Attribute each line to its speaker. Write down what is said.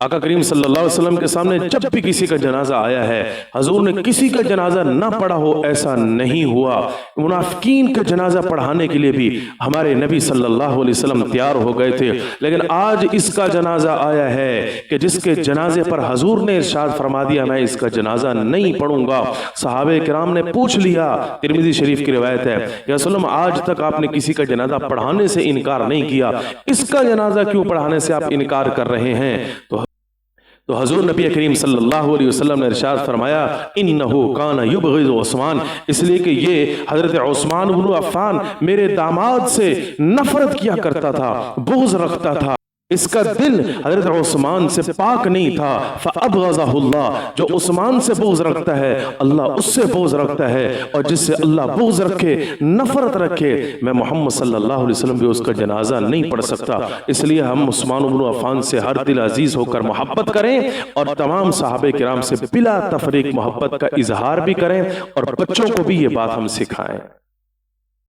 Speaker 1: آقا کریم صلی اللہ علیہ وسلم کے سامنے جب بھی کسی کا جنازہ آیا ہے، حضور نے کسی کا جنازہ نہ پڑھا ہو ایسا نہیں ہوا۔ منافقین کا جنازہ پڑھانے کے لیے بھی ہمارے نبی صلی اللہ علیہ وسلم تیار ہو گئے تھے، لیکن آج اس کا جنازہ آیا ہے کہ جس کے جنازے پر حضور نے ارشاد فرما دیا میں اس کا جنازہ نہیں پڑھوں گا۔ صحابہ کرام نے پوچھ لیا، ترمذی شریف کی روایت ہے، یا رسول اللہ آج تک آپ نے کسی کا جنازہ پڑھانے سے انکار نہیں کیا، اس کا جنازہ کیوں پڑھانے سے آپ انکار کر رہے ہیں؟ تو حضور نبی کریم صلی اللہ علیہ وسلم نے ارشاد فرمایا انہو کان یبغض عثمان، اس لیے کہ یہ حضرت عثمان بن عفان میرے داماد سے نفرت کیا کرتا تھا، بغض رکھتا تھا، اس کا دل حضرت عثمان سے پاک نہیں تھا۔ فابغضہ اللہ، جو عثمان سے بغض رکھتا ہے اللہ اس سے بغض رکھتا ہے، اور جس سے اللہ بغض رکھے، نفرت رکھے، میں محمد صلی اللہ علیہ وسلم بھی اس کا جنازہ نہیں پڑھ سکتا۔ اس لیے ہم عثمان بن عفان سے ہر دل عزیز ہو کر محبت کریں، اور تمام صحابہ کرام سے بلا تفریق محبت کا اظہار بھی کریں، اور بچوں کو بھی یہ بات ہم سکھائیں۔